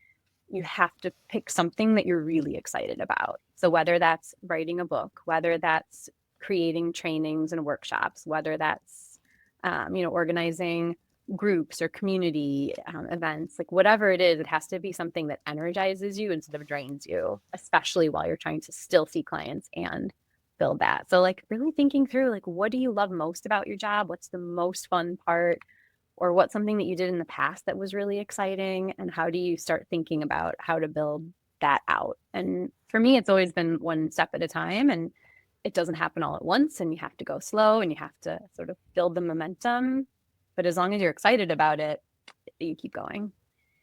you have to pick something that you're really excited about. So whether that's writing a book, whether that's creating trainings and workshops, whether that's organizing groups or community events, like whatever it is, it has to be something that energizes you instead of drains you, especially while you're trying to still see clients and build that. So like really thinking through, like, what do you love most about your job? What's the most fun part? Or what's something that you did in the past that was really exciting? And how do you start thinking about how to build that out? And for me, it's always been one step at a time, and it doesn't happen all at once, and you have to go slow and you have to sort of build the momentum. But as long as you're excited about it, you keep going.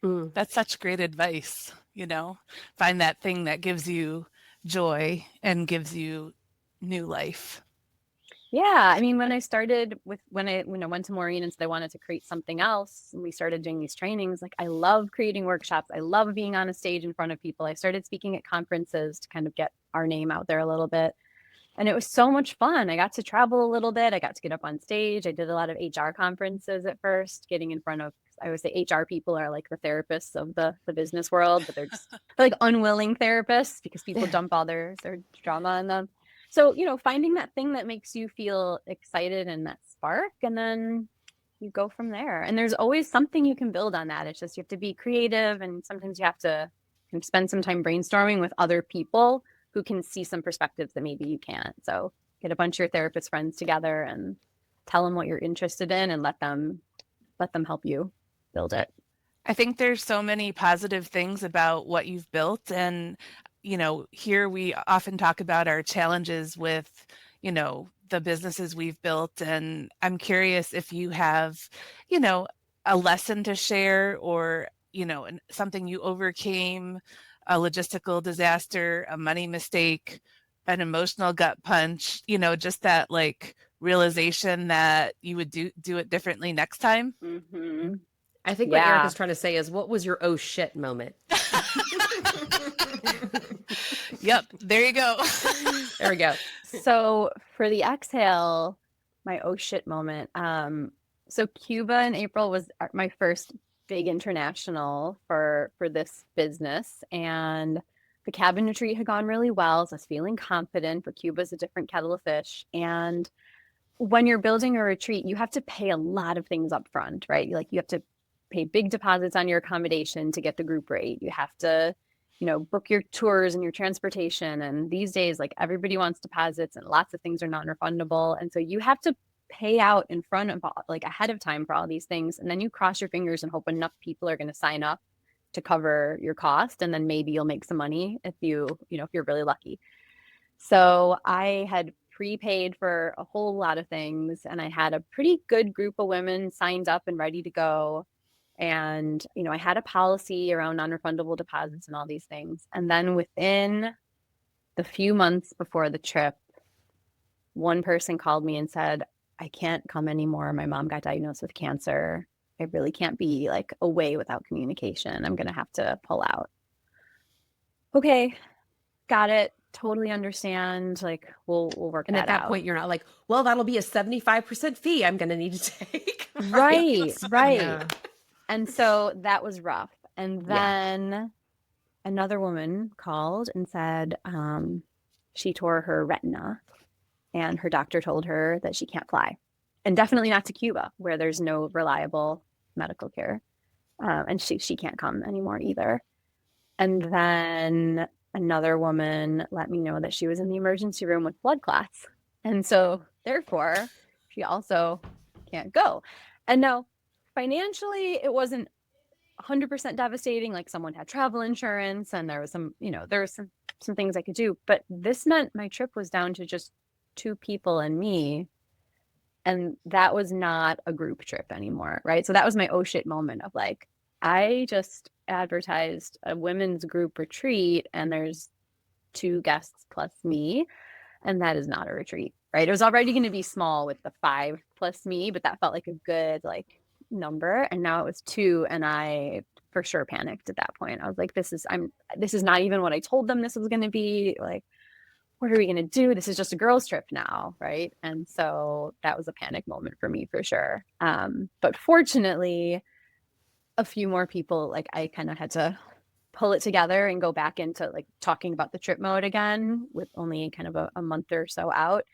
That's such great advice. Find that thing that gives you joy and gives you new life. Yeah. I mean, when I went to Maureen and said I wanted to create something else, and we started doing these trainings, like, I love creating workshops. I love being on a stage in front of people. I started speaking at conferences to kind of get our name out there a little bit. And it was so much fun. I got to travel a little bit. I got to get up on stage. I did a lot of HR conferences at first, getting in front of, I would say HR people are like the therapists of the business world, but they're like unwilling therapists because people dump all their drama on them. So, finding that thing that makes you feel excited and that spark, and then you go from there. And there's always something you can build on that. It's just, you have to be creative, and sometimes you have to spend some time brainstorming with other people who can see some perspectives that maybe you can't. So get a bunch of your therapist friends together and tell them what you're interested in, and let them help you build it. I think there's so many positive things about what you've built. And, here we often talk about our challenges with, the businesses we've built. And I'm curious if you have, a lesson to share, or, something you overcame, a logistical disaster, a money mistake, an emotional gut punch, just that like realization that you would do it differently next time. Mm-hmm. I think what Erica's trying to say is, what was your oh shit moment? Yep. There you go. There we go. So for the exhale, my oh shit moment. So Cuba in April was my first big international for this business, and the cabin retreat had gone really well. So I was feeling confident, but Cuba's a different kettle of fish. And when you're building a retreat, you have to pay a lot of things up front, right? Like, you have to pay big deposits on your accommodation to get the group rate. You have to, book your tours and your transportation. And these days, like, everybody wants deposits, and lots of things are non-refundable. And so you have to pay out in front of, like, ahead of time for all these things. And then you cross your fingers and hope enough people are going to sign up to cover your cost. And then maybe you'll make some money if if you're really lucky. So I had prepaid for a whole lot of things, and I had a pretty good group of women signed up and ready to go. And, I had a policy around non-refundable deposits and all these things. And then within the few months before the trip, one person called me and said, I can't come anymore. My mom got diagnosed with cancer. I really can't be like away without communication. I'm going to have to pull out. Okay, got it. Totally understand. Like, we'll work that out. And at that point, you're not like, well, that'll be a 75% fee I'm going to need to take. Right. Yeah. And so that was rough. And then another woman called and said she tore her retina and her doctor told her that she can't fly, and definitely not to Cuba where there's no reliable medical care. And she can't come anymore either. And then another woman let me know that she was in the emergency room with blood clots. And so therefore, she also can't go. And now financially, it wasn't 100% devastating. Like someone had travel insurance and there was some, there was some things I could do. But this meant my trip was down to just 2 people and me. And that was not a group trip anymore, right? So that was my oh shit moment of like, I just advertised a women's group retreat and there's 2 guests plus me, and that is not a retreat, right? It was already going to be small with the 5 plus me, but that felt like a good like number, and now it was 2, and I for sure panicked at that point. I was like, this is not even what I told them this was going to be. Like, what are we going to do? This is just a girls trip now, right? And so that was a panic moment for me for sure. But fortunately, a few more people, like I kind of had to pull it together and go back into like talking about the trip mode again with only kind of a month or so out.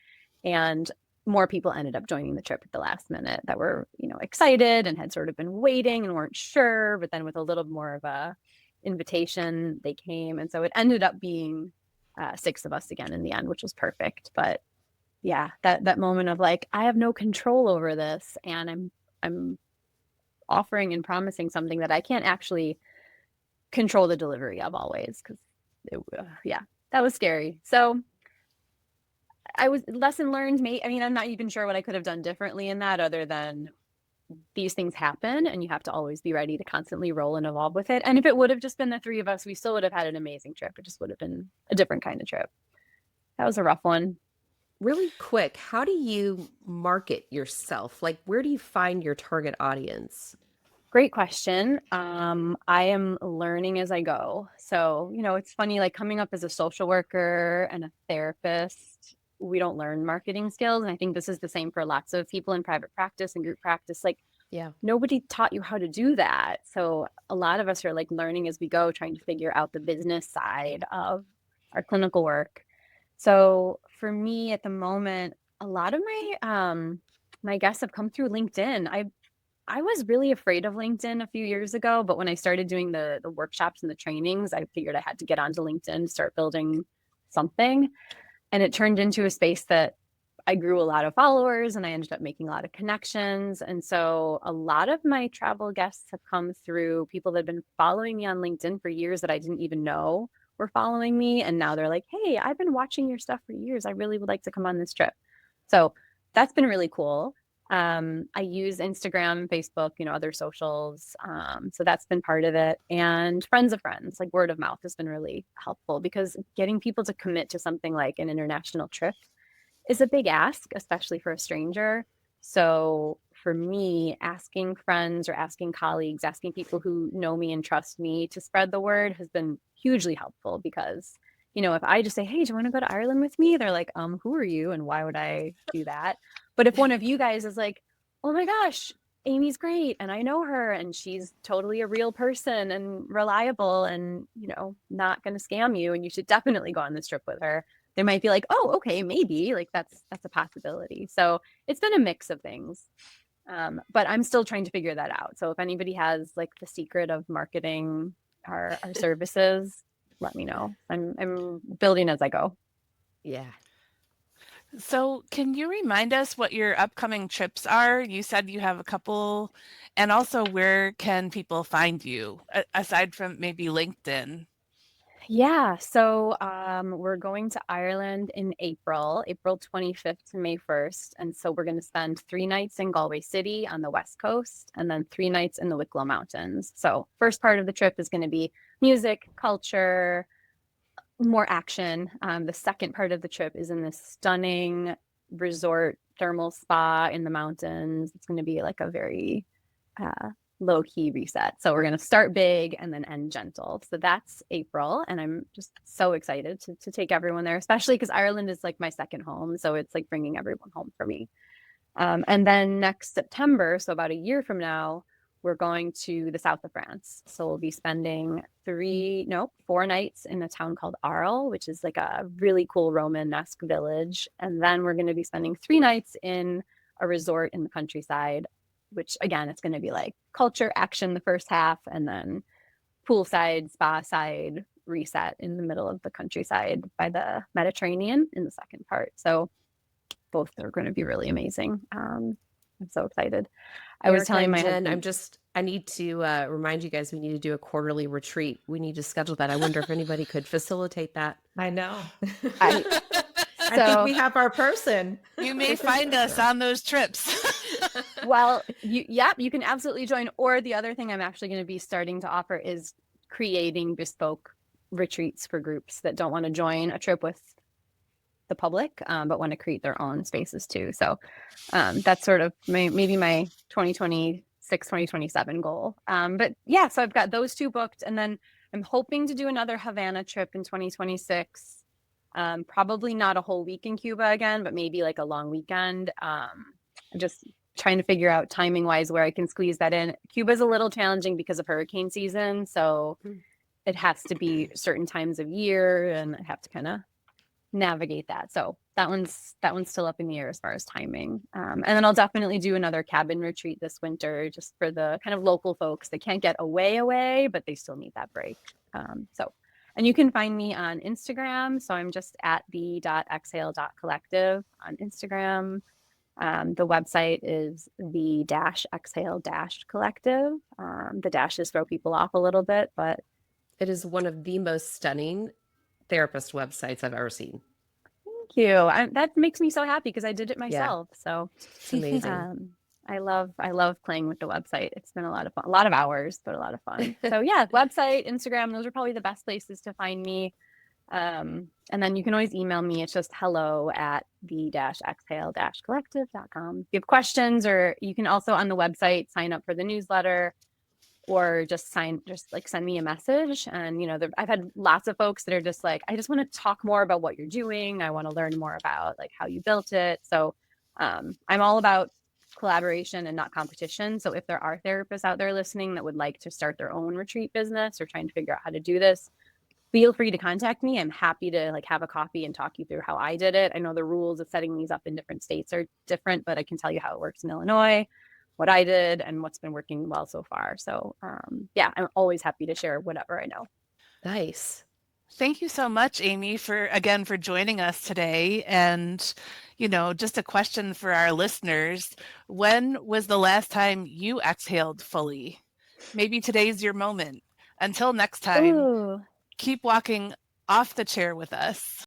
And more people ended up joining the trip at the last minute that were, excited and had sort of been waiting and weren't sure, but then with a little more of a invitation, they came. And so it ended up being 6 of us again in the end, which was perfect. But yeah, that moment of like, I have no control over this, and I'm offering and promising something that I can't actually control the delivery of always, because that was scary. So I was lesson learned. I'm not even sure what I could have done differently in that, other than these things happen and you have to always be ready to constantly roll and evolve with it. And if it would have just been the 3 of us, we still would have had an amazing trip. It just would have been a different kind of trip. That was a rough one. Really quick, how do you market yourself? Like, where do you find your target audience? Great question. I am learning as I go. So, it's funny, like coming up as a social worker and a therapist, we don't learn marketing skills. And I think this is the same for lots of people in private practice and group practice. Like, Yeah, nobody taught you how to do that. So a lot of us are like learning as we go, trying to figure out the business side of our clinical work. So for me at the moment, a lot of my guests have come through LinkedIn. I was really afraid of LinkedIn a few years ago, but when I started doing the workshops and the trainings, I figured I had to get onto LinkedIn to start building something. And it turned into a space that I grew a lot of followers and I ended up making a lot of connections. And so a lot of my travel guests have come through people that have been following me on LinkedIn for years that I didn't even know were following me. And now they're like, hey, I've been watching your stuff for years. I really would like to come on this trip. So that's been really cool. I use Instagram, Facebook, other socials. So that's been part of it. And friends of friends, like word of mouth has been really helpful, because getting people to commit to something like an international trip is a big ask, especially for a stranger. So for me, asking friends or asking colleagues, asking people who know me and trust me to spread the word has been hugely helpful, because, if I just say, hey, do you want to go to Ireland with me? They're like, who are you? And why would I do that? But if one of you guys is like, oh my gosh, Amy's great, and I know her, and she's totally a real person and reliable and, not going to scam you, and you should definitely go on this trip with her, they might be like, oh, okay, maybe, like that's a possibility. So it's been a mix of things. But I'm still trying to figure that out. So if anybody has like the secret of marketing our services, let me know. I'm building as I go. yeah. So can you remind us what your upcoming trips are? You said you have a couple, and also where can people find you aside from maybe LinkedIn? Yeah, so we're going to Ireland in April 25th to May 1st. And so we're going to spend 3 nights in Galway City on the West Coast, and then 3 nights in the Wicklow Mountains. So first part of the trip is going to be music, culture, more action. The second part of the trip is in this stunning resort thermal spa in the mountains. It's going to be like a very low-key reset. So we're going to start big and then end gentle. So that's April. And I'm just so excited to take everyone there, especially because Ireland is like my second home. So it's like bringing everyone home for me. And then next September, so about a year from now, we're going to the south of France. So we'll be spending 4 nights in a town called Arles, which is like a really cool Romanesque village. And then we're going to be spending 3 nights in a resort in the countryside, which again, it's going to be like culture action the first half, and then poolside, spa side, reset in the middle of the countryside by the Mediterranean in the second part. So both are going to be really amazing. I'm so excited. I was telling my Jen, husband, I need to remind you guys, we need to do a quarterly retreat. We need to schedule that. I wonder if anybody could facilitate that. I know. I think we have our person. You may find us on those trips. well, you can absolutely join. Or the other thing I'm actually going to be starting to offer is creating bespoke retreats for groups that don't want to join a trip with the public, but want to create their own spaces too. So that's sort of maybe my 2026, 2027 goal. But yeah, so I've got those 2 booked, and then I'm hoping to do another Havana trip in 2026. Probably not a whole week in Cuba again, but maybe like a long weekend. I'm just trying to figure out timing wise where I can squeeze that in. Cuba's a little challenging because of hurricane season. So it has to be certain times of year, and I have to kind of navigate that. So that one's still up in the air as far as timing. And then I'll definitely do another cabin retreat this winter, just for the kind of local folks that can't get away, but they still need that break. And you can find me on Instagram. So I'm just at the.exhale.collective on Instagram. The website is the-exhale-collective. The dashes throw people off a little bit, but it is one of the most stunning therapist websites I've ever seen. Thank you. That makes me so happy because I did it myself. Yeah. So it's amazing. I love playing with the website. It's been a lot of fun, a lot of hours, but a lot of fun. So yeah, website, Instagram, those are probably the best places to find me. And then you can always email me. It's just hello@the-exhale-collective.com. If you have questions, or you can also on the website sign up for the newsletter, or just send me a message. And, I've had lots of folks that are just like, I just want to talk more about what you're doing. I want to learn more about like how you built it. So I'm all about collaboration and not competition. So if there are therapists out there listening that would like to start their own retreat business or trying to figure out how to do this, feel free to contact me. I'm happy to like have a coffee and talk you through how I did it. I know the rules of setting these up in different states are different, but I can tell you how it works in Illinois, what I did, and what's been working well so far. So yeah, I'm always happy to share whatever I know. Nice. Thank you so much, Amy, for joining us today. And, just a question for our listeners. When was the last time you exhaled fully? Maybe today's your moment. Until next time, keep walking off the chair with us.